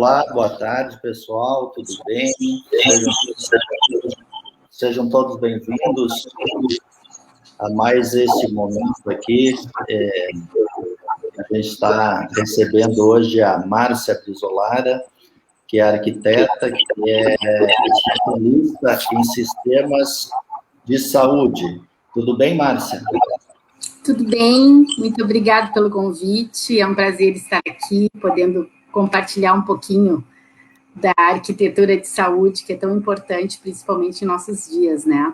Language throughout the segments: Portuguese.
Olá, boa tarde, pessoal, tudo bem? Sejam todos bem-vindos a mais esse momento aqui. A gente está recebendo hoje a Márcia Brizolara, que é arquiteta, que é especialista em sistemas de saúde. Tudo bem, Márcia? Tudo bem, muito obrigada pelo convite, é um prazer estar aqui, podendo compartilhar um pouquinho da arquitetura de saúde, que é tão importante, principalmente em nossos dias, né?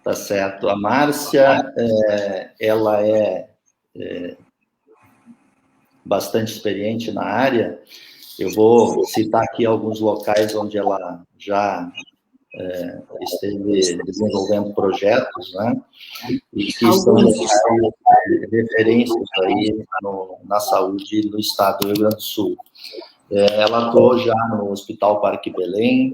Tá certo. A Márcia, ela é bastante experiente na área. Eu vou citar aqui alguns locais onde ela já esteve desenvolvendo projetos, né? E que são referências aí na saúde no estado do Rio Grande do Sul. Ela atuou já no Hospital Parque Belém,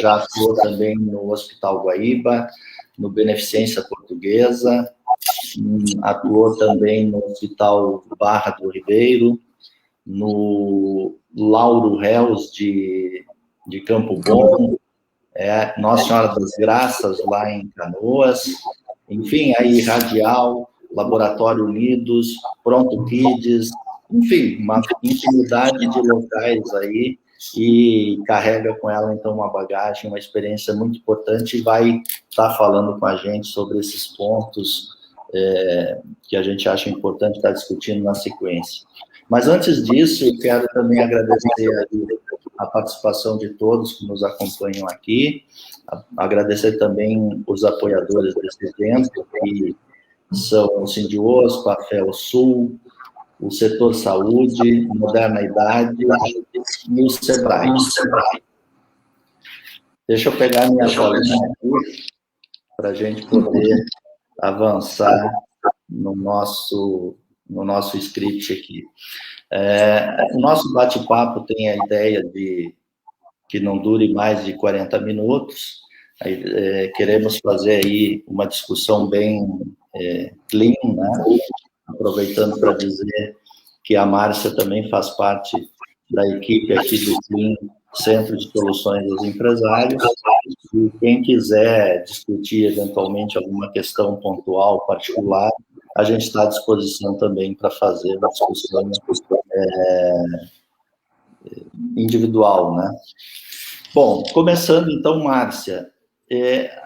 já atuou também no Hospital Guaíba, no Beneficência Portuguesa, atuou também no Hospital Barra do Ribeiro, no Lauro Reus de Campo Bom, Nossa Senhora das Graças, lá em Canoas, enfim, aí Radial, Laboratório Unidos, Pronto Kids, enfim, uma infinidade de locais aí, e carrega com ela, então, uma bagagem, uma experiência muito importante, e vai estar falando com a gente sobre esses pontos que a gente acha importante estar discutindo na sequência. Mas antes disso, eu quero também agradecer a participação de todos que nos acompanham aqui, agradecer também os apoiadores desse evento, que são o Sindiosp, a FELSul, o Setor Saúde, Moderna Idade e o SEBRAE. Deixa eu pegar minha colinha aqui para a gente poder avançar no nosso script aqui. O nosso bate-papo tem a ideia de que não dure mais de 40 minutos. Queremos fazer aí uma discussão bem clean, né? Aproveitando para dizer que a Márcia também faz parte da equipe aqui do Clean, Centro de Soluções dos Empresários, e quem quiser discutir eventualmente alguma questão pontual, particular, a gente está à disposição também para fazer uma discussão individual, né? Bom, começando então, Márcia,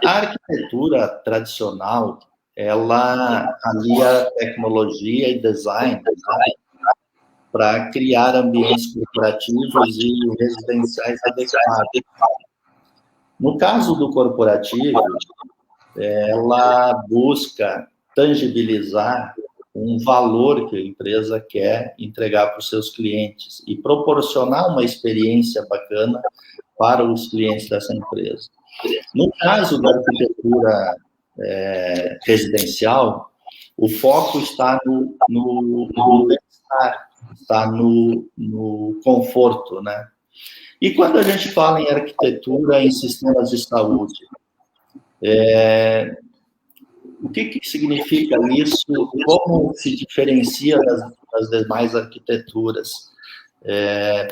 a arquitetura tradicional, ela alia tecnologia e design, né, para criar ambientes corporativos e residenciais adequados. No caso do corporativo, ela busca tangibilizar um valor que a empresa quer entregar para os seus clientes e proporcionar uma experiência bacana para os clientes dessa empresa. No caso da arquitetura residencial, o foco está no bem-estar, está no conforto, né? E quando a gente fala em arquitetura em sistemas de saúde, o que significa isso? Como se diferencia das demais arquiteturas?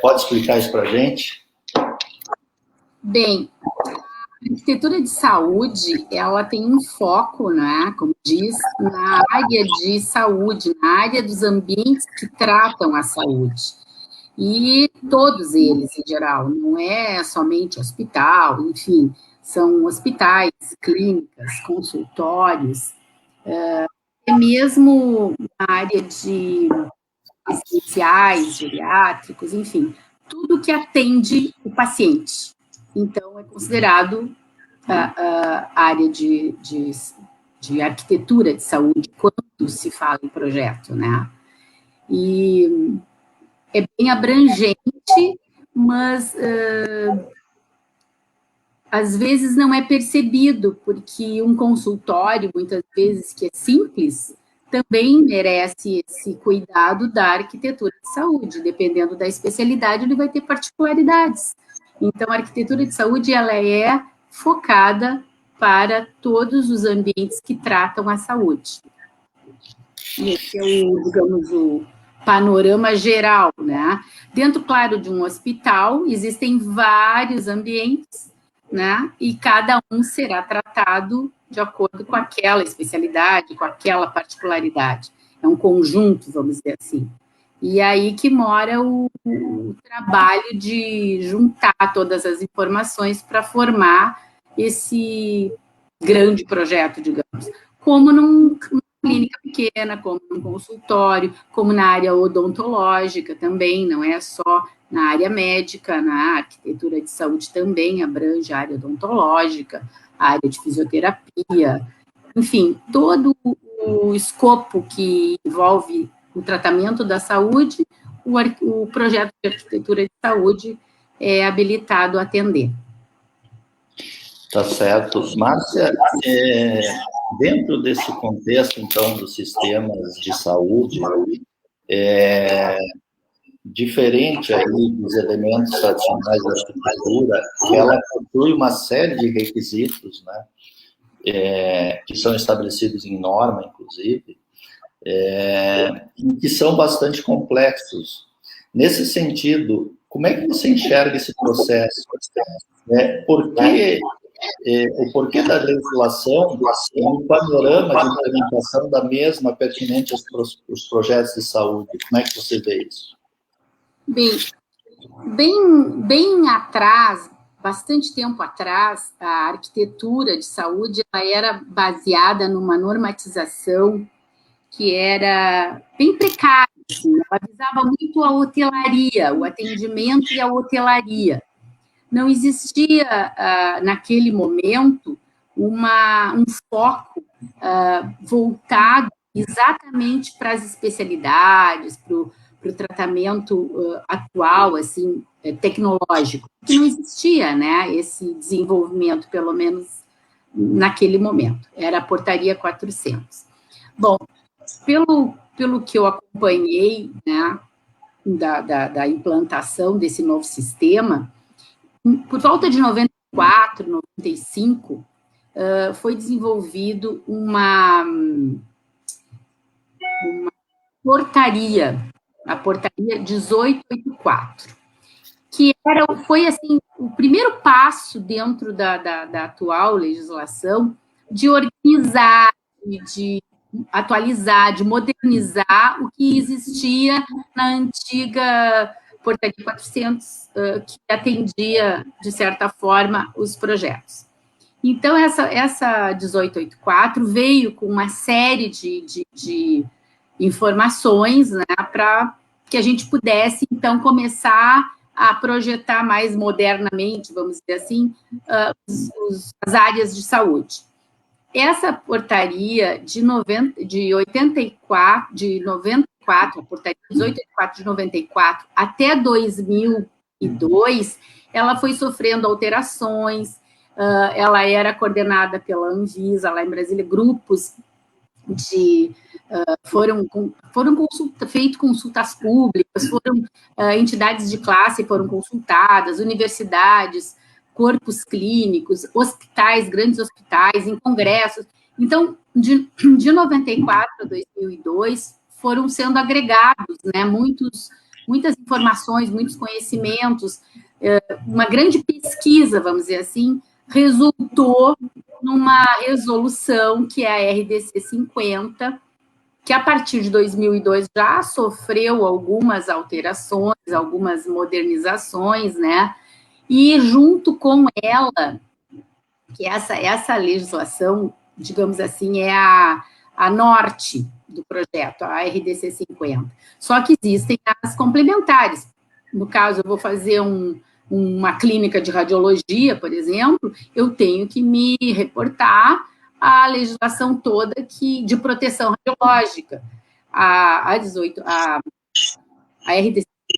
Pode explicar isso para a gente? Bem, a arquitetura de saúde, ela tem um foco, né, como diz, na área de saúde, na área dos ambientes que tratam a saúde. E todos eles, em geral, não é somente hospital, enfim, são hospitais, clínicas, consultórios, até mesmo na área de residenciais, geriátricos, enfim, tudo que atende o paciente. Então, é considerado a área de arquitetura de saúde quando se fala em projeto, né? E é bem abrangente, mas às vezes não é percebido, porque um consultório, muitas vezes, que é simples, também merece esse cuidado da arquitetura de saúde. Dependendo da especialidade, ele vai ter particularidades. Então, a arquitetura de saúde, ela é focada para todos os ambientes que tratam a saúde. E esse é, digamos, panorama geral, né? Dentro, claro, de um hospital, existem vários ambientes, né? E cada um será tratado de acordo com aquela especialidade, com aquela particularidade. É um conjunto, vamos dizer assim. E aí que mora o trabalho de juntar todas as informações para formar esse grande projeto, digamos. Como numa clínica pequena, como num consultório, como na área odontológica também, não é só na área médica, na arquitetura de saúde também abrange a área odontológica, a área de fisioterapia, enfim, todo o escopo que envolve o tratamento da saúde, o projeto de arquitetura de saúde é habilitado a atender. Tá certo. Márcia, dentro desse contexto, então, dos sistemas de saúde, diferente aí dos elementos tradicionais da arquitetura, ela possui uma série de requisitos, né, que são estabelecidos em norma, inclusive, que são bastante complexos. Nesse sentido, como é que você enxerga esse processo? O porquê da legislação e um panorama de implementação da mesma pertinente aos projetos de saúde? Como é que você vê isso? Bem atrás, bastante tempo atrás, a arquitetura de saúde ela era baseada numa normatização que era bem precária, assim, ela visava muito a hotelaria, o atendimento e a hotelaria. Não existia, naquele momento, um foco voltado exatamente para as especialidades, para o tratamento atual, assim, tecnológico, que não existia, né, esse desenvolvimento, pelo menos naquele momento, era a Portaria 400. Bom, pelo que eu acompanhei, né, da implantação desse novo sistema, por volta de 94, 95, foi desenvolvido uma portaria, a portaria 1884, que foi assim, o primeiro passo dentro da atual legislação de organizar, de atualizar, de modernizar o que existia na antiga Portaria 400, que atendia, de certa forma, os projetos. Então, essa 1884 veio com uma série de informações, né, para que a gente pudesse, então, começar a projetar mais modernamente, vamos dizer assim, as áreas de saúde. Essa portaria de 94, a portaria 1884 de 94 até 2002, ela foi sofrendo alterações, ela era coordenada pela Anvisa, lá em Brasília, grupos foram feitas consultas públicas, foram entidades de classe foram consultadas, universidades, corpos clínicos, hospitais, grandes hospitais, em congressos. Então, de 94 a 2002, foram sendo agregados, né, muitas informações, muitos conhecimentos, uma grande pesquisa, vamos dizer assim, resultou numa resolução que é a RDC 50, que a partir de 2002 já sofreu algumas alterações, algumas modernizações, né? E junto com ela, que essa legislação, digamos assim, é a norte do projeto, a RDC 50. Só que existem as complementares. No caso, eu vou fazer uma clínica de radiologia, por exemplo, eu tenho que me reportar à legislação toda de proteção radiológica. A RDC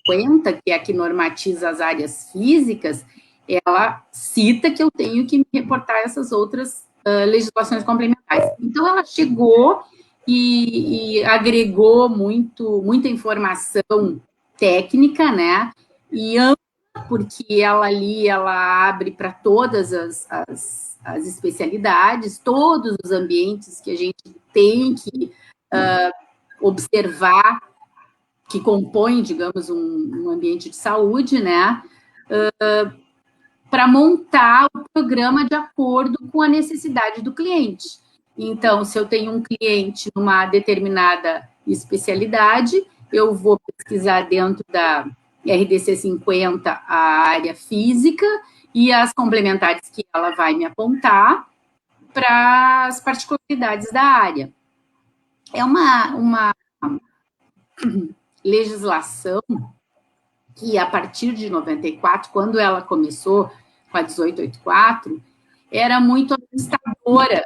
50, que é a que normatiza as áreas físicas, ela cita que eu tenho que me reportar a essas outras legislações complementares. Então, ela chegou e agregou muita informação técnica, né, e ampla, porque ela abre para todas as especialidades, todos os ambientes que a gente tem que observar, que compõem, digamos, um ambiente de saúde, né, para montar o programa de acordo com a necessidade do cliente. Então, se eu tenho um cliente numa determinada especialidade, eu vou pesquisar dentro da RDC 50 a área física e as complementares que ela vai me apontar para as particularidades da área. É uma legislação que, a partir de 94, quando ela começou com a 1884, era muito assustadora,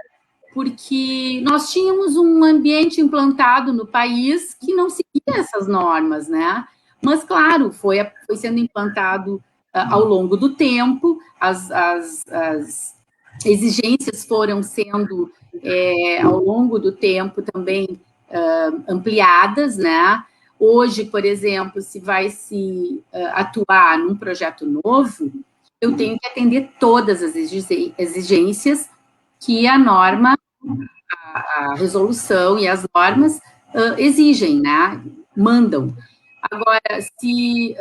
porque nós tínhamos um ambiente implantado no país que não seguia essas normas, né? Mas, claro, foi sendo implantado ao longo do tempo, as exigências foram sendo, ao longo do tempo, também ampliadas, né? Hoje, por exemplo, se vai se atuar num projeto novo, eu tenho que atender todas as exigências que a norma, a resolução e as normas exigem, né? Mandam. Agora, se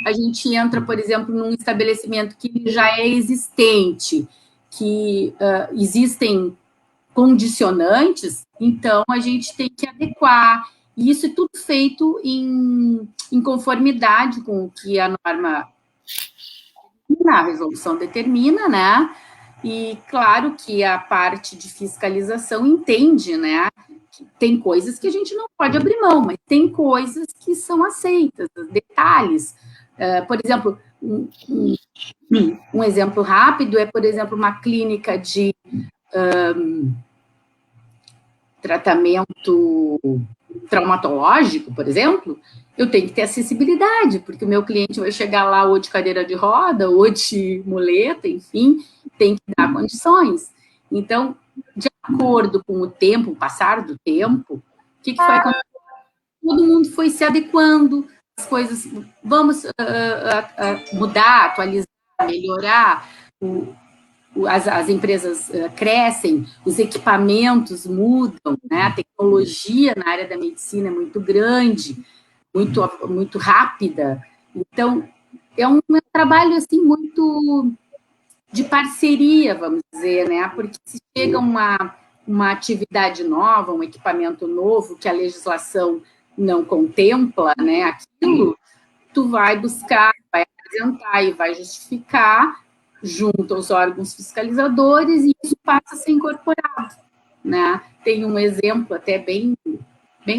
a gente entra, por exemplo, num estabelecimento que já é existente, que existem condicionantes, então a gente tem que adequar. E isso é tudo feito em conformidade com o que a norma, a resolução determina, né? E claro que a parte de fiscalização entende, né? Que tem coisas que a gente não pode abrir mão, mas tem coisas que são aceitas, detalhes. Por exemplo, um exemplo rápido é, por exemplo, uma clínica de tratamento traumatológico, por exemplo, eu tenho que ter acessibilidade, porque o meu cliente vai chegar lá ou de cadeira de roda, ou de muleta, enfim, tem que dar condições. Então, de acordo com o tempo, o passar do tempo, o que foi acontecendo? Todo mundo foi se adequando, as coisas, vamos mudar, atualizar, melhorar, as empresas crescem, os equipamentos mudam, né? A tecnologia na área da medicina é muito grande, muito rápida. Então, é um trabalho assim muito de parceria, vamos dizer, né? Porque se chega uma atividade nova, um equipamento novo que a legislação não contempla, né? Aquilo, tu vai buscar, vai apresentar e vai justificar junto aos órgãos fiscalizadores, e isso passa a ser incorporado, né? Tem um exemplo até bem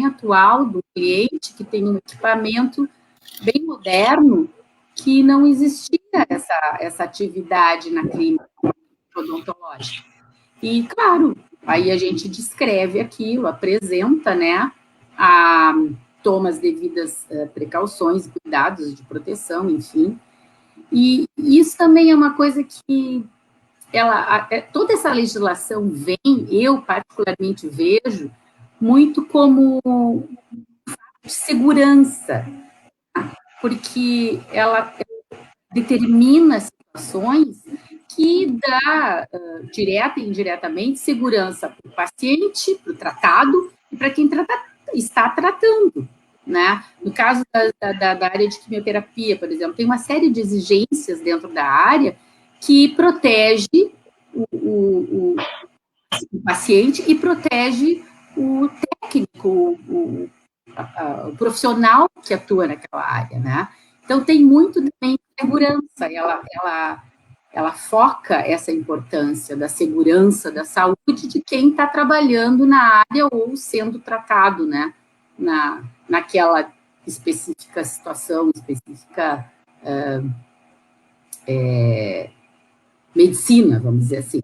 atual do cliente que tem um equipamento bem moderno que não existia essa atividade na clínica odontológica. E, claro, aí a gente descreve aquilo, apresenta, né, toma as devidas precauções, cuidados de proteção, enfim. E isso também é uma coisa que toda essa legislação vem, eu particularmente vejo, muito como segurança, porque ela determina situações que dá, direta e indiretamente, segurança para o paciente, para o tratado, e para quem está tratando. Né? No caso da área de quimioterapia, por exemplo, tem uma série de exigências dentro da área que protege o paciente e protege o técnico, o profissional que atua naquela área, né? Então, tem muito também de segurança, ela foca essa importância da segurança, da saúde de quem está trabalhando na área ou sendo tratado, né? Naquela específica situação, específica medicina, vamos dizer assim.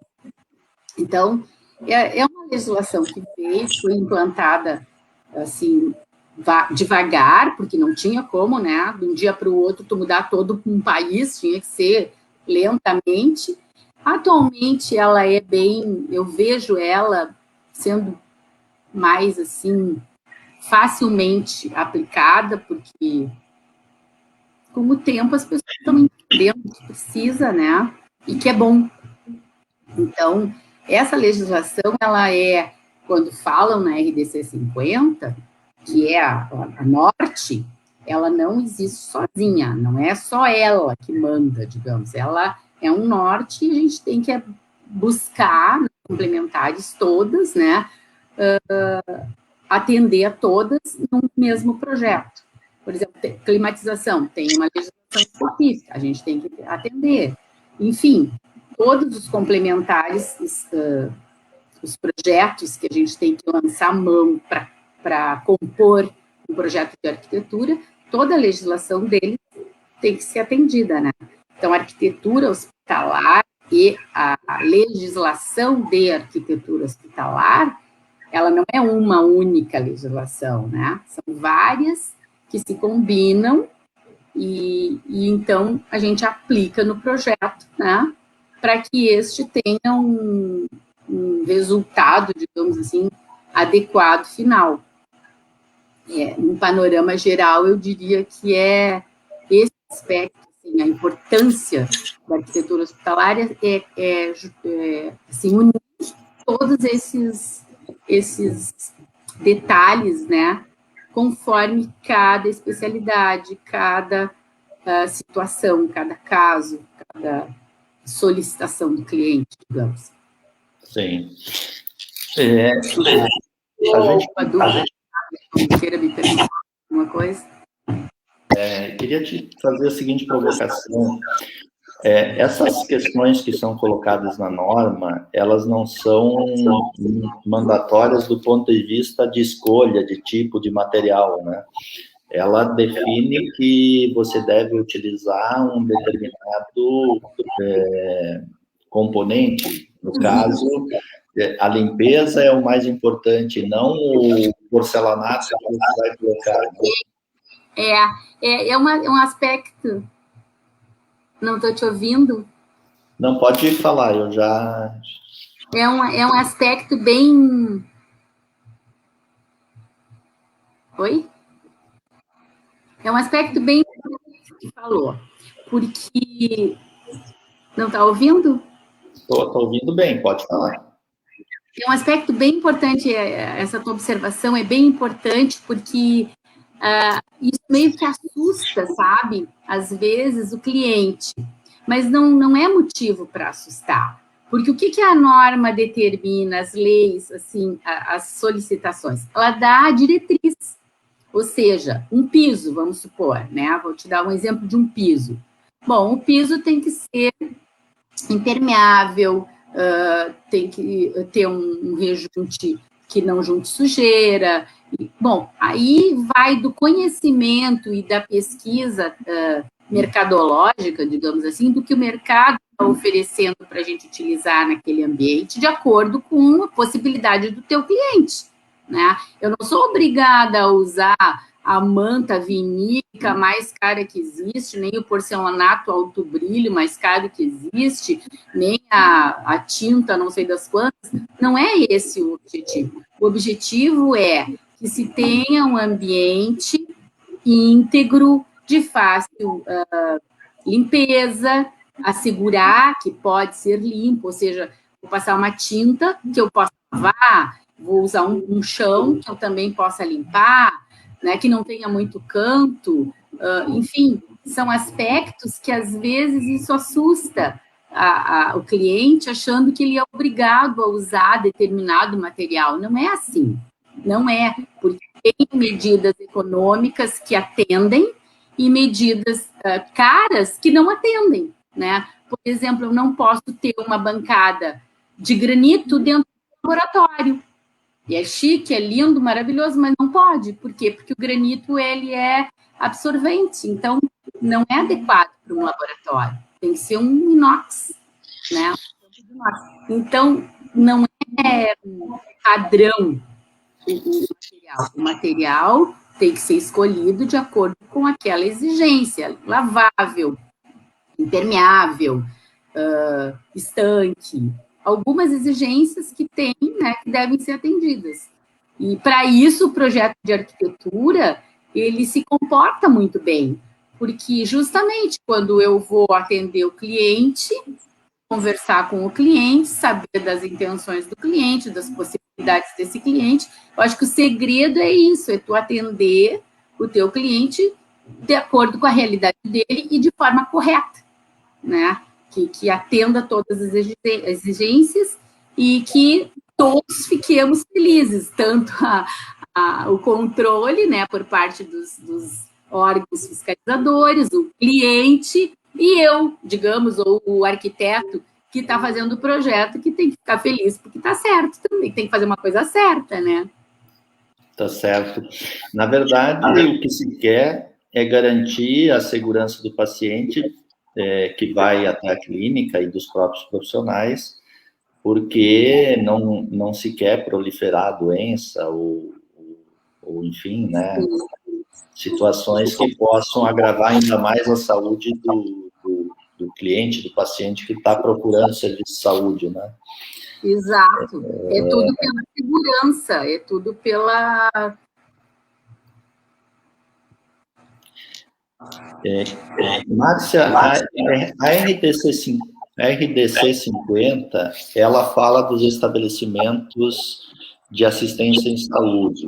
Então, é uma legislação que foi implantada, assim, devagar, porque não tinha como, né, de um dia para o outro, tu mudar todo um país, tinha que ser lentamente. Atualmente, ela é bem, eu vejo ela sendo mais, assim, facilmente aplicada, porque com o tempo as pessoas estão entendendo que precisa, né, e que é bom. Então, essa legislação, ela quando falam na RDC 50, que é a norte, ela não existe sozinha, não é só ela que manda, digamos, ela é um norte e a gente tem que buscar complementares todas, né, atender a todas num mesmo projeto. Por exemplo, climatização, tem uma legislação específica, a gente tem que atender. Enfim, todos os complementares, os projetos que a gente tem que lançar mão para compor um projeto de arquitetura, toda a legislação dele tem que ser atendida, né? Então, a arquitetura hospitalar e a legislação de arquitetura hospitalar, ela não é uma única legislação, né? São várias que se combinam e então a gente aplica no projeto, né? Para que este tenha um resultado, digamos assim, adequado final. Num panorama geral, eu diria que é esse aspecto, assim, a importância da arquitetura hospitalar assim, unir todos esses detalhes, né, conforme cada especialidade, cada situação, cada caso, cada solicitação do cliente, digamos. Sim. A gente queira me perguntar alguma coisa? Queria te fazer a seguinte provocação. Essas questões que são colocadas na norma, elas não são mandatórias do ponto de vista de escolha de tipo de material, né? Ela define que você deve utilizar um determinado componente. No caso, a limpeza é o mais importante, não o porcelanato que você vai colocar. É um aspecto... Não estou te ouvindo? Não, pode falar, eu já... É um aspecto bem... Oi? É um aspecto bem que falou, porque... Não está ouvindo? Estou ouvindo bem, pode falar. É um aspecto bem importante, essa tua observação é bem importante, porque isso meio que assusta, sabe? Às vezes, o cliente. Mas não é motivo para assustar. Porque o que a norma determina, as leis, assim, as solicitações? Ela dá a diretriz. Ou seja, um piso, vamos supor, né? Vou te dar um exemplo de um piso. Bom, o piso tem que ser impermeável, tem que ter um rejunte que não junte sujeira. Bom, aí vai do conhecimento e da pesquisa mercadológica, digamos assim, do que o mercado está oferecendo para a gente utilizar naquele ambiente, de acordo com a possibilidade do teu cliente, né? Eu não sou obrigada a usar a manta vinílica mais cara que existe, nem o porcelanato alto brilho mais caro que existe, nem a tinta não sei das quantas. Não é esse o objetivo. O objetivo é que se tenha um ambiente íntegro, de fácil limpeza, assegurar que pode ser limpo, ou seja, vou passar uma tinta que eu possa lavar, vou usar um chão que eu também possa limpar, né, que não tenha muito canto, enfim, são aspectos que às vezes isso assusta o cliente, achando que ele é obrigado a usar determinado material. Não é assim, não é, porque tem medidas econômicas que atendem e medidas caras que não atendem, né? Por exemplo, eu não posso ter uma bancada de granito dentro do laboratório. E é chique, é lindo, maravilhoso, mas não pode. Por quê? Porque o granito, ele é absorvente, então não é adequado para um laboratório. Tem que ser um inox, né? Então, não é padrão o material. O material tem que ser escolhido de acordo com aquela exigência, lavável, impermeável, estanque, algumas exigências que tem, né, que devem ser atendidas. E, para isso, o projeto de arquitetura, ele se comporta muito bem, porque justamente quando eu vou atender o cliente, conversar com o cliente, saber das intenções do cliente, das possibilidades desse cliente, eu acho que o segredo é isso, é tu atender o teu cliente de acordo com a realidade dele e de forma correta, né? Que atenda todas as exigências e que todos fiquemos felizes, tanto o controle, né, por parte dos órgãos fiscalizadores, o cliente e eu, digamos, ou o arquiteto que está fazendo o projeto, que tem que ficar feliz porque está certo também, tem que fazer uma coisa certa, né? Tá certo. Na verdade, o que se quer é garantir a segurança do paciente que vai até a clínica e dos próprios profissionais, porque não se quer proliferar a doença ou enfim, né, situações que possam agravar ainda mais a saúde do cliente, do paciente que está procurando serviço de saúde, né? Exato. É tudo pela segurança, é tudo pela... Márcia, a RDC 50, ela fala dos estabelecimentos de assistência em saúde.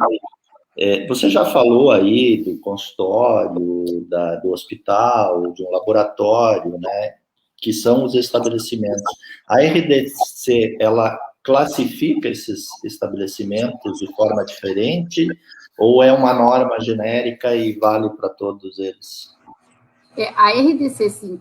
Você já falou aí do consultório, do hospital, de um laboratório, né, que são os estabelecimentos. A RDC, ela classifica esses estabelecimentos de forma diferente ou é uma norma genérica e vale para todos eles? A RDC, sim.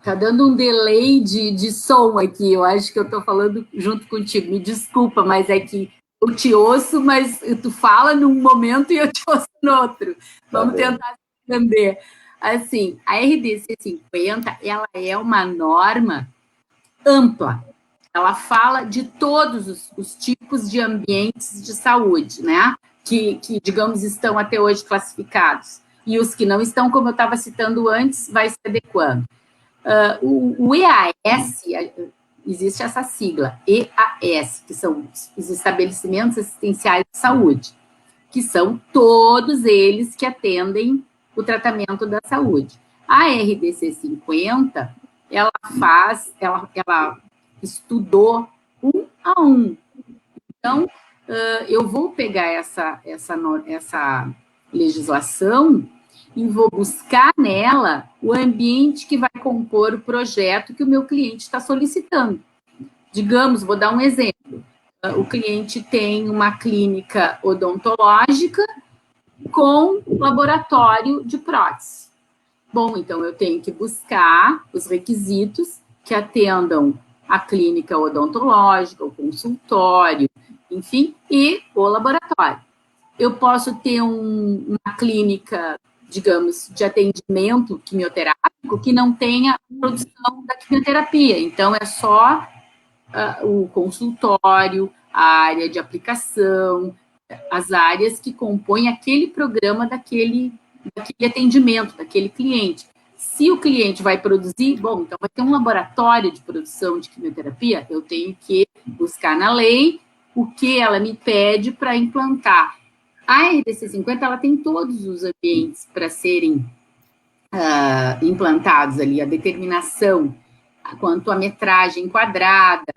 Tá dando um delay de som aqui, eu acho que eu estou falando junto contigo, me desculpa, mas é que eu te ouço, mas tu fala num momento e eu te ouço no outro. Vamos tentar entender. Assim, a RDC 50, ela é uma norma ampla. Ela fala de todos os tipos de ambientes de saúde, né? Que, digamos, estão até hoje classificados. E os que não estão, como eu estava citando antes, vai se adequando. O EAS, existe essa sigla, EAS, que são os estabelecimentos assistenciais de saúde, que são todos eles que atendem o tratamento da saúde. A RDC 50, ela estudou um a um. Então, eu vou pegar essa legislação e vou buscar nela o ambiente que vai compor o projeto que o meu cliente está solicitando. Digamos, vou dar um exemplo. O cliente tem uma clínica odontológica com laboratório de prótese. Bom, então eu tenho que buscar os requisitos que atendam a clínica odontológica, o consultório, enfim, e o laboratório. Eu posso ter uma clínica, digamos, de atendimento quimioterápico que não tenha produção da quimioterapia. Então, é só o consultório, a área de aplicação, as áreas que compõem aquele programa daquele atendimento, daquele cliente. Se o cliente vai produzir, bom, então vai ter um laboratório de produção de quimioterapia, eu tenho que buscar na lei o que ela me pede para implantar. A RDC 50, ela tem todos os ambientes para serem implantados ali, a determinação quanto à metragem quadrada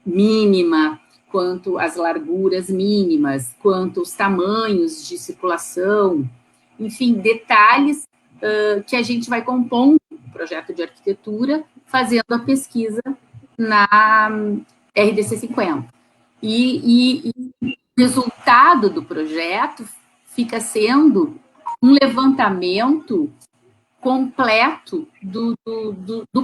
mínima, quanto às larguras mínimas, quanto aos tamanhos de circulação, enfim, detalhes que a gente vai compondo o projeto de arquitetura, fazendo a pesquisa na RDC 50. E o resultado do projeto fica sendo um levantamento completo do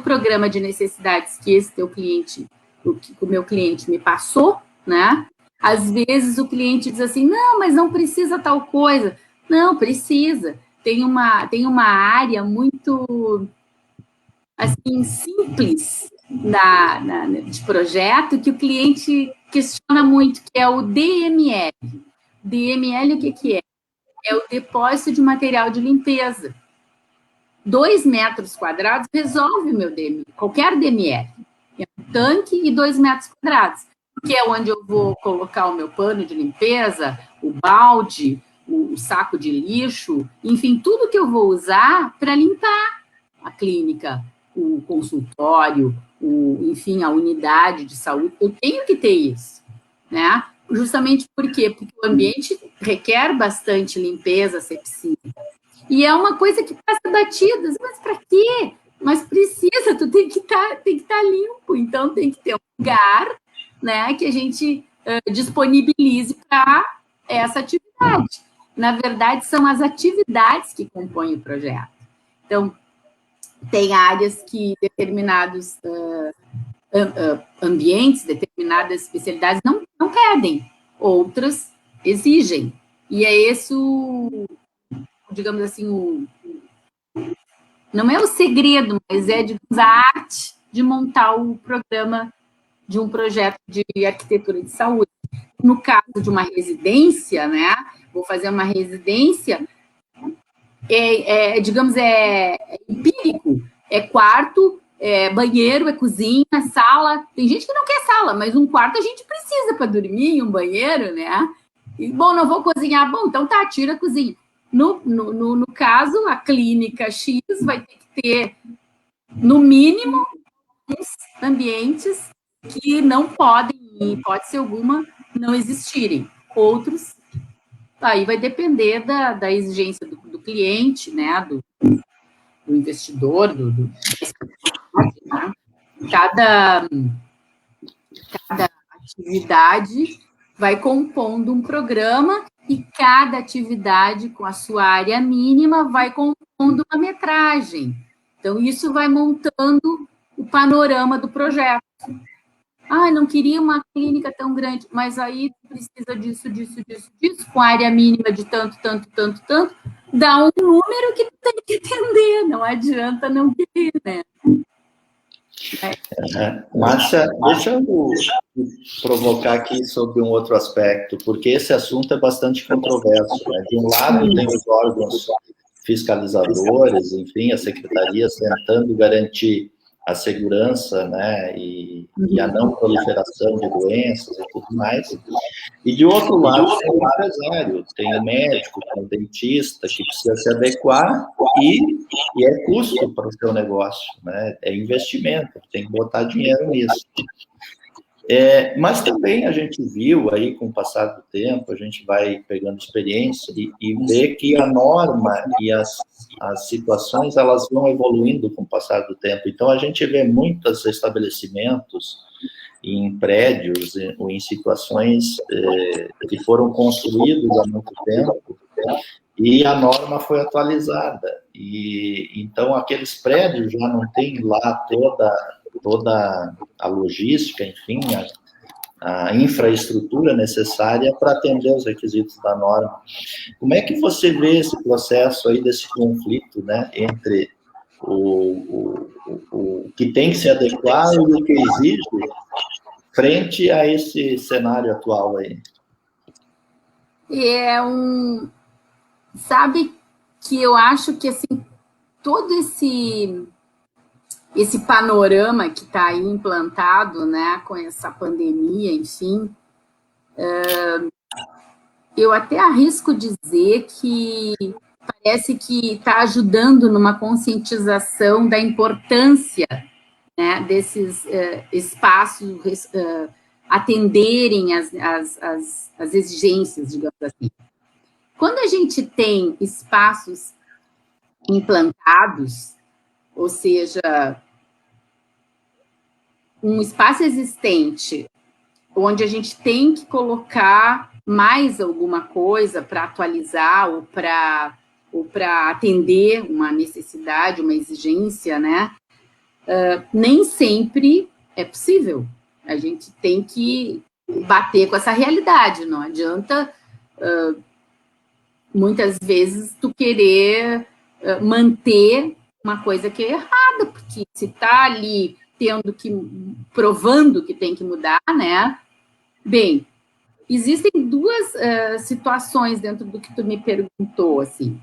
programa de necessidades que esse teu cliente, o meu cliente me passou, né? Às vezes o cliente diz assim, não, mas não precisa tal coisa. Não, precisa. Tem uma área muito, assim, simples de projeto que o cliente questiona muito, que é o DML. DML, o que é? É o depósito de material de limpeza. 2 metros quadrados resolve o meu DML, qualquer DML. É um tanque e 2 metros quadrados, que é onde eu vou colocar o meu pano de limpeza, o balde, o saco de lixo, enfim, tudo que eu vou usar para limpar a clínica, o consultório, enfim, a unidade de saúde. Eu tenho que ter isso, né? justamente por quê? Porque o ambiente requer bastante limpeza, asepsia. E é uma coisa que passa batida. Mas para quê? Mas precisa, tu tem que estar limpo. Então, tem que ter um lugar, né, que a gente disponibilize para essa atividade. Na verdade, são as atividades que compõem o projeto. Então, tem áreas que determinados ambientes, determinadas especialidades não pedem, outras exigem. E é esse digamos assim, não é o segredo, mas é, digamos, a arte de montar o programa de um projeto de arquitetura de saúde. No caso de uma residência, né? Vou fazer uma residência, digamos, é empírico. É quarto, é banheiro, é cozinha, sala. Tem gente que não quer sala, mas um quarto a gente precisa para dormir, um banheiro, né? E, bom, não vou cozinhar. Bom, então tá, tira a cozinha. No caso, a clínica X vai ter que ter, no mínimo, uns ambientes que não podem, em hipótese alguma, não existirem. Outros, aí vai depender da exigência do cliente, né, do investidor, né? Cada atividade vai compondo um programa e cada atividade com a sua área mínima vai compondo uma metragem. Então, isso vai montando o panorama do projeto. Não queria uma clínica tão grande, mas aí precisa disso, com área mínima de tanto, dá um número que tem que atender, não adianta não querer, né? Márcia, deixa eu provocar aqui sobre um outro aspecto, porque esse assunto é bastante controverso, né? De um lado, tem os órgãos fiscalizadores, enfim, as secretarias tentando garantir a segurança, né, e a não proliferação de doenças e tudo mais. E, de outro lado, tem o empresário, tem o médico, tem o dentista, que precisa se adequar e é custo para o seu negócio, né? É investimento, tem que botar dinheiro nisso. Mas também a gente viu aí, com o passar do tempo, a gente vai pegando experiência e vê que a norma e as situações, elas vão evoluindo com o passar do tempo. Então, a gente vê muitos estabelecimentos em prédios ou em situações que foram construídos há muito tempo e a norma foi atualizada. E então, aqueles prédios já não têm lá toda a logística, enfim, a infraestrutura necessária para atender os requisitos da norma. Como é que você vê esse processo aí, desse conflito, né, entre o que tem que se adequar e o que exige, frente a esse cenário atual aí? Sabe que eu acho que, assim, todo esse panorama que está aí implantado, né, com essa pandemia, enfim, eu até arrisco dizer que parece que está ajudando numa conscientização da importância, né, desses espaços atenderem as exigências, digamos assim. Quando a gente tem espaços implantados, ou seja, um espaço existente, onde a gente tem que colocar mais alguma coisa para atualizar ou para atender uma necessidade, uma exigência, né? Nem sempre é possível. A gente tem que bater com essa realidade. Não adianta, muitas vezes, tu querer manter uma coisa que é errada, porque se está ali provando que tem que mudar, né? Bem, existem duas situações dentro do que tu me perguntou, assim.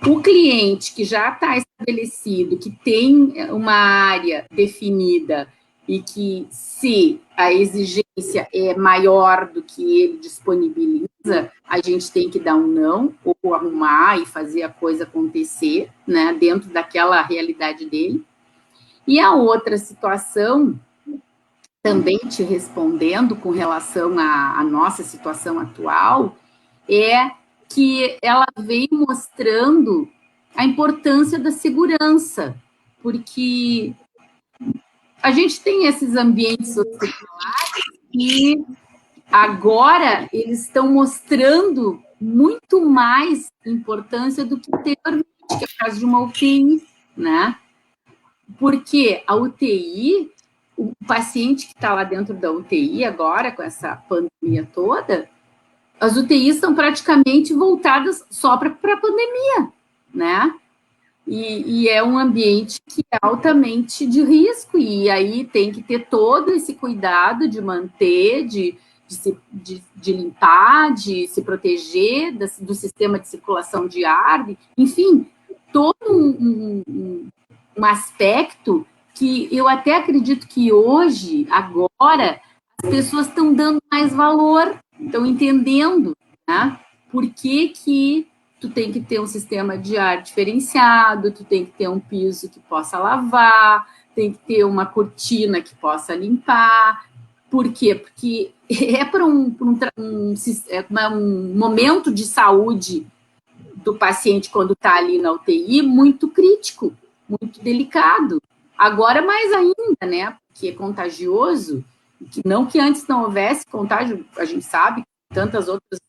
O cliente que já está estabelecido, que tem uma área definida e que, se a exigência é maior do que ele disponibiliza, a gente tem que dar um não, ou arrumar e fazer a coisa acontecer, né, dentro daquela realidade dele. E a outra situação também te respondendo com relação à nossa situação atual, é que ela vem mostrando a importância da segurança, porque a gente tem esses ambientes hospitalares e agora eles estão mostrando muito mais importância do que anteriormente, que é o caso de uma UTI, né? Porque a UTI, o paciente que está lá dentro da UTI agora, com essa pandemia toda, as UTIs estão praticamente voltadas só para a pandemia, né? E é um ambiente que é altamente de risco, e aí tem que ter todo esse cuidado de manter, de limpar, de se proteger do sistema de circulação de ar, enfim, todo um aspecto que eu até acredito que hoje, agora, as pessoas estão dando mais valor, estão entendendo, né? Por que tu tem que ter um sistema de ar diferenciado, tu tem que ter um piso que possa lavar, tem que ter uma cortina que possa limpar. Por quê? Porque é para um momento de saúde do paciente quando está ali na UTI muito crítico, muito delicado. Agora mais ainda, né? Porque é contagioso, não que antes não houvesse contágio, a gente sabe, tantas outras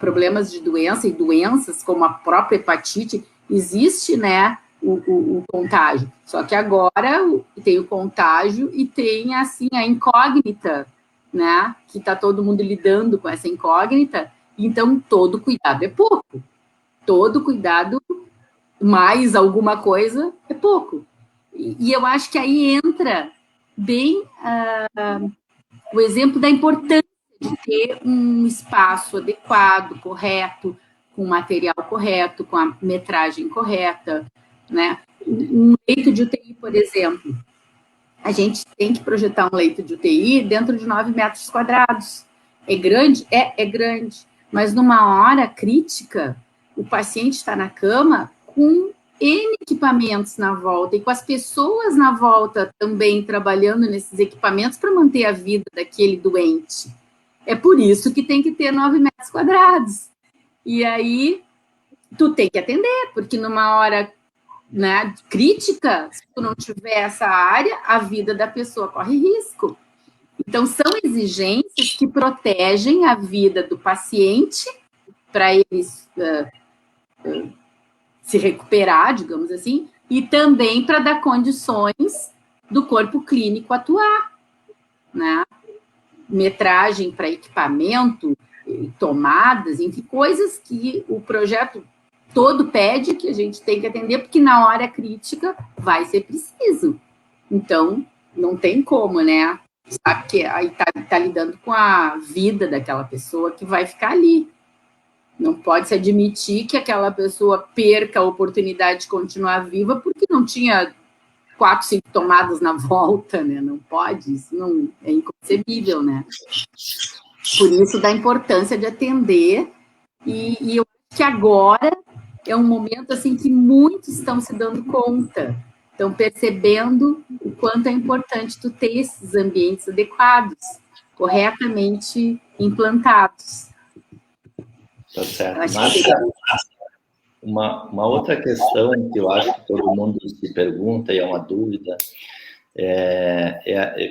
problemas de doença e doenças, como a própria hepatite, existe, né, o contágio. Só que agora tem o contágio e tem, assim, a incógnita, né, que está todo mundo lidando com essa incógnita, então todo cuidado é pouco. Todo cuidado, mais alguma coisa, é pouco. E eu acho que aí entra bem o exemplo da importância de ter um espaço adequado, correto, com o material correto, com a metragem correta, né? Um leito de UTI, por exemplo, a gente tem que projetar um leito de UTI dentro de 9 metros quadrados. É grande? É grande. Mas numa hora crítica, o paciente está na cama com N equipamentos na volta e com as pessoas na volta também trabalhando nesses equipamentos para manter a vida daquele doente. É por isso que tem que ter 9 metros quadrados. E aí, tu tem que atender, porque numa hora, né, crítica, se tu não tiver essa área, a vida da pessoa corre risco. Então, são exigências que protegem a vida do paciente para eles se recuperar, digamos assim, e também para dar condições do corpo clínico atuar, né? Metragem para equipamento, tomadas, enfim, coisas que o projeto todo pede que a gente tem que atender, porque na hora crítica vai ser preciso. Então, não tem como, né? Sabe que aí tá lidando com a vida daquela pessoa que vai ficar ali. Não pode se admitir que aquela pessoa perca a oportunidade de continuar viva porque não tinha 4, 5 tomadas na volta, né? Não pode, isso não é inconcebível, né? Por isso da importância de atender, e eu acho que agora é um momento assim que muitos estão se dando conta, estão percebendo o quanto é importante tu ter esses ambientes adequados, corretamente implantados. Tá certo. Uma outra questão que eu acho que todo mundo se pergunta e é uma dúvida,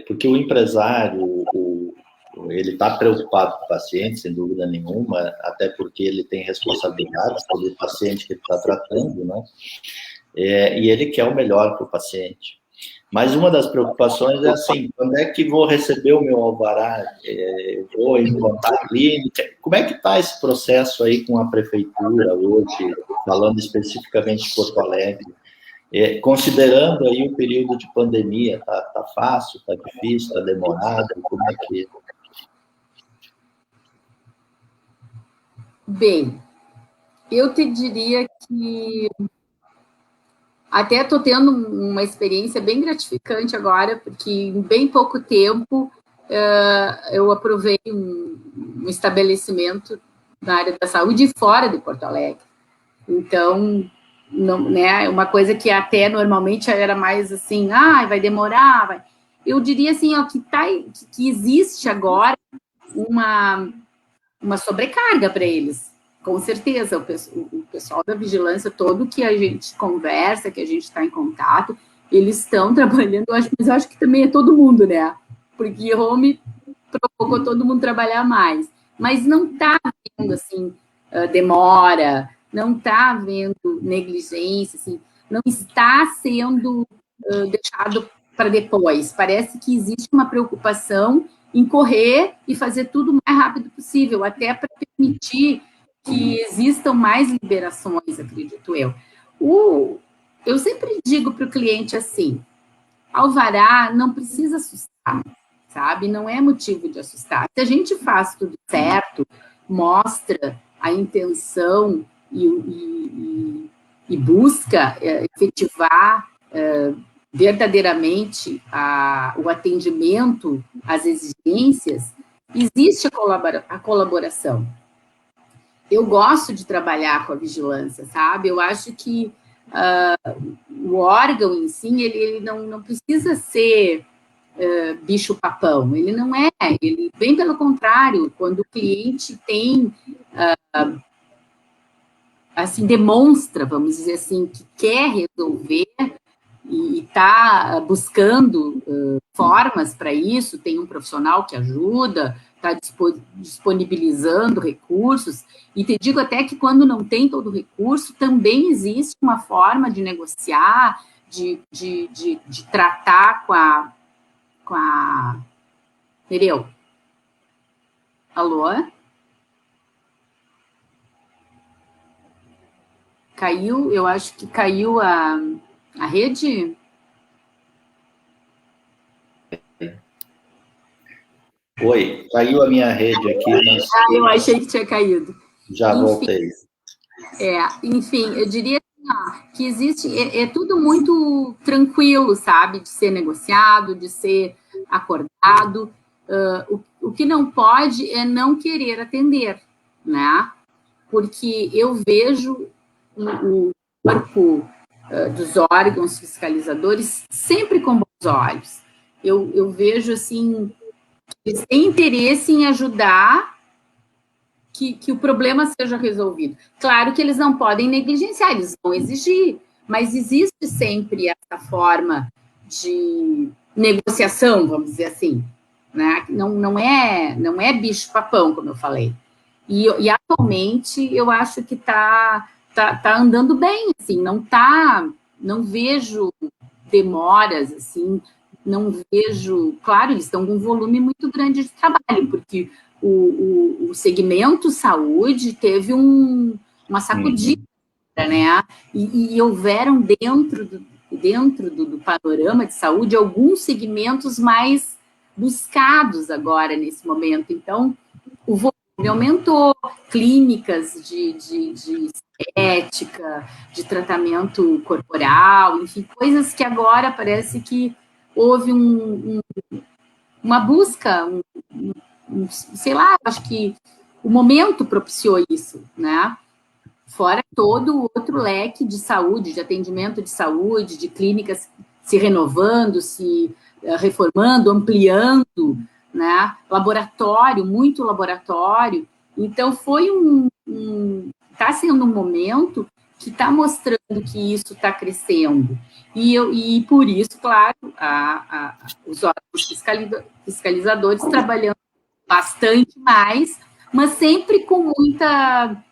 porque o empresário, ele está preocupado com o paciente, sem dúvida nenhuma, até porque ele tem responsabilidade sobre o paciente que ele está tratando, né? E ele quer o melhor para o paciente. Mas uma das preocupações é assim, quando é que vou receber o meu alvará? Vou implantar a clínica? Como é que está esse processo aí com a prefeitura hoje, falando especificamente de Porto Alegre? Considerando aí o período de pandemia, tá fácil, tá difícil, tá demorado? Como é que... Bem, eu te diria que até estou tendo uma experiência bem gratificante agora, porque em bem pouco tempo eu aprovei um estabelecimento na área da saúde fora de Porto Alegre. Então, não, né, uma coisa que até normalmente era mais assim, vai demorar, vai. eu diria assim, ó, que existe agora uma sobrecarga para eles. Com certeza, o pessoal da vigilância, todo que a gente conversa, que a gente está em contato, eles estão trabalhando, mas eu acho que também é todo mundo, né? Porque home provocou todo mundo trabalhar mais. Mas não está havendo, assim, demora, não está havendo negligência, assim, não está sendo deixado para depois. Parece que existe uma preocupação em correr e fazer tudo o mais rápido possível, até para permitir que existam mais liberações, acredito eu. Eu sempre digo para o cliente assim, alvará não precisa assustar, sabe? Não é motivo de assustar. Se a gente faz tudo certo, mostra a intenção e busca efetivar verdadeiramente o atendimento às exigências, existe a colaboração. Eu gosto de trabalhar com a vigilância, sabe? Eu acho que o órgão em si, ele não precisa ser bicho-papão, ele não é, ele bem pelo contrário, quando o cliente tem, assim, demonstra, vamos dizer assim, que quer resolver e está buscando formas para isso, tem um profissional que ajuda, está disponibilizando recursos, e te digo até que quando não tem todo o recurso, também existe uma forma de negociar, de tratar com a... Entendeu? Alô? Caiu, eu acho que caiu a rede? Oi, caiu a minha rede aqui, mas... eu achei que tinha caído. Já voltei. Enfim, eu diria que existe, é tudo muito tranquilo, sabe, de ser negociado, de ser acordado. O que não pode é não querer atender, né? Porque eu vejo o corpo dos órgãos fiscalizadores sempre com bons olhos. Eu vejo, assim, eles têm interesse em ajudar que o problema seja resolvido. Claro que eles não podem negligenciar, eles vão exigir, mas existe sempre essa forma de negociação, vamos dizer assim, né? Não é bicho-papão, como eu falei. E atualmente eu acho que tá andando bem, assim, não vejo demoras, assim, não vejo... Claro, eles estão com um volume muito grande de trabalho, porque o segmento saúde teve uma sacudida, né? E houveram dentro do panorama de saúde alguns segmentos mais buscados agora nesse momento. Então, o volume aumentou, clínicas de estética, de corporal, enfim, coisas que agora parece que houve uma busca, sei lá, acho que o momento propiciou isso, né? Fora todo o outro leque de saúde, de atendimento de saúde, de clínicas se renovando, se reformando, ampliando, né? Laboratório, muito laboratório. Então, está sendo um momento que está mostrando que isso está crescendo. E por isso, claro, os órgãos fiscalizadores trabalhando bastante mais, mas sempre com muita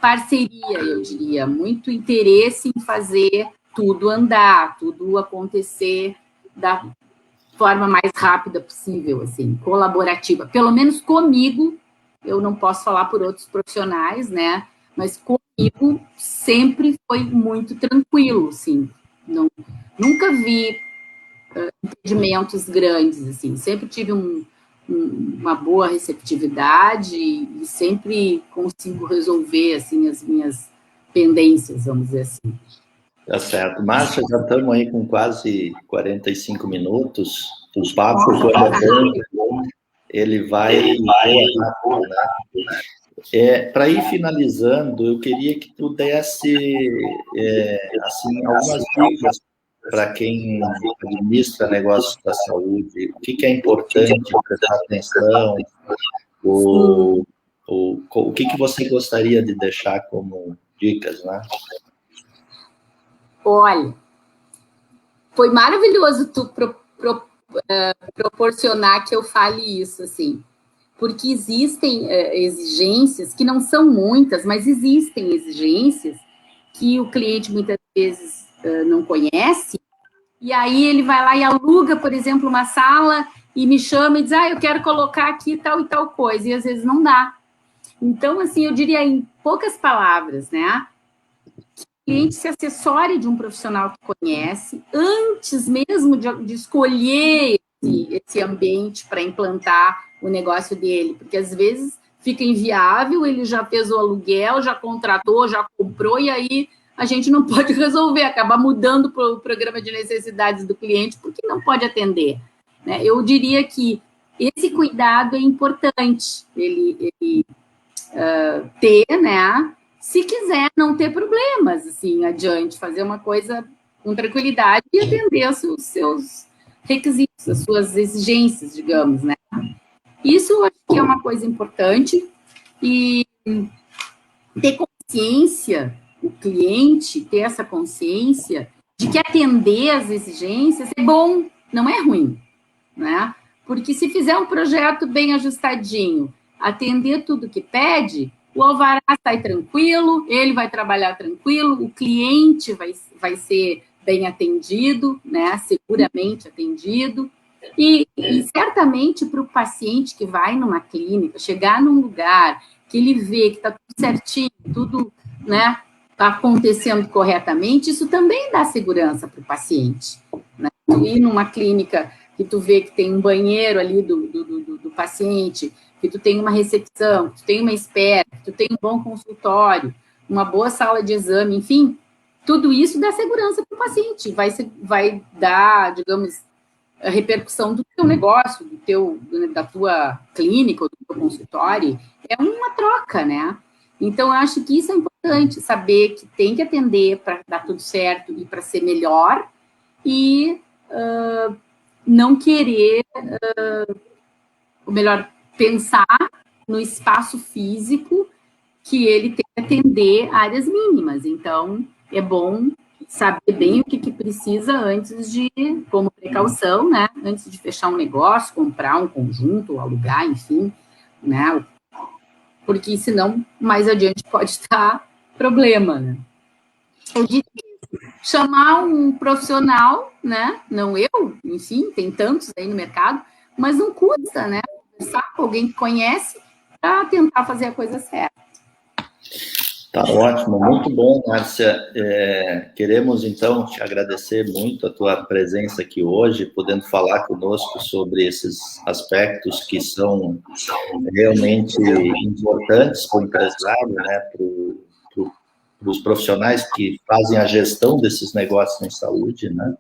parceria, eu diria, muito interesse em fazer tudo andar, tudo acontecer da forma mais rápida possível, assim, colaborativa. Pelo menos comigo, eu não posso falar por outros profissionais, né? Mas comigo sempre foi muito tranquilo, assim. Nunca vi impedimentos grandes, assim. Sempre tive uma boa receptividade e sempre consigo resolver, assim, as minhas pendências, vamos dizer assim. Tá certo. Márcia, já estamos aí com quase 45 minutos. O papo, quando é bom, ele vai rápido, né? Para ir finalizando, eu queria que tu desse assim, algumas dicas para quem administra negócios da saúde, o que é importante prestar atenção, o que você gostaria de deixar como dicas, né? Olha, foi maravilhoso tu proporcionar que eu fale isso, assim, porque existem exigências, que não são muitas, mas existem exigências que o cliente muitas vezes não conhece, e aí ele vai lá e aluga, por exemplo, uma sala e me chama e diz, eu quero colocar aqui tal e tal coisa, e às vezes não dá. Então, assim, eu diria em poucas palavras, né? Que o cliente se assessore de um profissional que conhece, antes mesmo de escolher esse ambiente para implantar o negócio dele, porque às vezes fica inviável, ele já fez o aluguel, já contratou, já comprou, e aí a gente não pode resolver, acabar mudando o programa de necessidades do cliente, porque não pode atender, né? Eu diria que esse cuidado é importante, ele ter, né? Se quiser não ter problemas, assim, adiante, fazer uma coisa com tranquilidade e atender os seus requisitos, as suas exigências, digamos, né? Isso eu acho que é uma coisa importante, e ter consciência, o cliente ter essa consciência de que atender às exigências é bom, não é ruim, né? Porque se fizer um projeto bem ajustadinho, atender tudo que pede, o alvará sai tranquilo, ele vai trabalhar tranquilo, o cliente vai ser bem atendido, né? Seguramente atendido. E certamente para o paciente que vai numa clínica, chegar num lugar que ele vê que está tudo certinho, tudo, né, está acontecendo corretamente, isso também dá segurança para o paciente, né? Tu ir numa clínica que tu vê que tem um banheiro ali do paciente, que tu tem uma recepção, que tu tem uma espera, que tu tem um bom consultório, uma boa sala de exame, enfim, tudo isso dá segurança para o paciente, vai dar, digamos, a repercussão do teu negócio, da tua clínica ou do teu consultório, é uma troca, né? Então, eu acho que isso é importante, saber que tem que atender para dar tudo certo e para ser melhor, e não querer, ou melhor, pensar no espaço físico que ele tem que atender áreas mínimas. Então, é bom saber bem o que precisa antes de, como precaução, né? Antes de fechar um negócio, comprar um conjunto, alugar, enfim, né? Porque senão, mais adiante, pode estar problema, né? Eu diria chamar um profissional, né? Não eu, enfim, tem tantos aí no mercado, mas não custa, né? Conversar com alguém que conhece para tentar fazer a coisa certa. Tá ótimo, muito bom, Márcia. Queremos, então, te agradecer muito a tua presença aqui hoje, podendo falar conosco sobre esses aspectos que são realmente importantes para o empresário, né, para os profissionais que fazem a gestão desses negócios em saúde, né,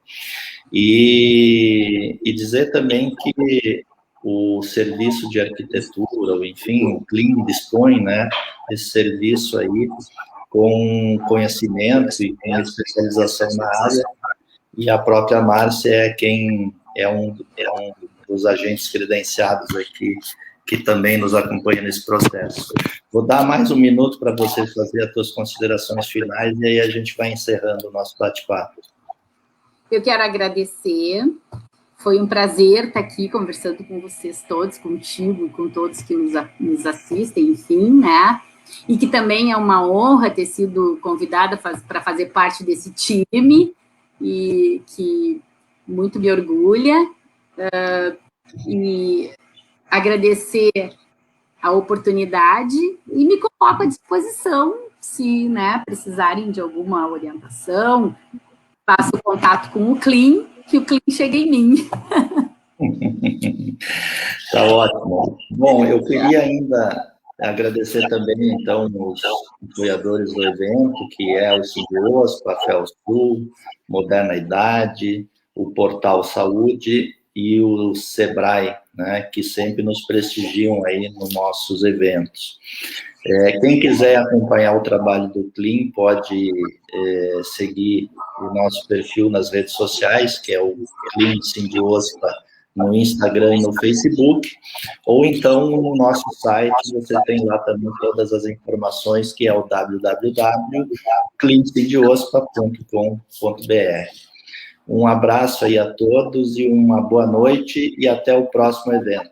e dizer também que o serviço de arquitetura, ou enfim, o CLIM dispõe, né, esse serviço aí com conhecimento e com especialização na área, e a própria Márcia é um dos agentes credenciados aqui que também nos acompanha nesse processo. Vou dar mais um minuto para você fazer as suas considerações finais e aí a gente vai encerrando o nosso bate-papo. Eu quero agradecer. Foi um prazer estar aqui conversando com vocês todos, contigo e com todos que nos assistem, enfim, né? E que também é uma honra ter sido convidada para fazer parte desse time, e que muito me orgulha. E agradecer a oportunidade e me coloco à disposição se, né, precisarem de alguma orientação. Faço contato com o CLIM, que o CLIM chega em mim. Tá ótimo. Bom, eu queria ainda agradecer também, então, os apoiadores do evento, que é o Simbiosco, a FELSul, Moderna Idade, o Portal Saúde e o Sebrae, né, que sempre nos prestigiam aí nos nossos eventos. Quem quiser acompanhar o trabalho do Clean pode seguir o nosso perfil nas redes sociais, que é o Clean Sindiospa, no Instagram e no Facebook, ou então no nosso site você tem lá também todas as informações, que é o www.cleansindiospa.com.br. Um abraço aí a todos e uma boa noite e até o próximo evento.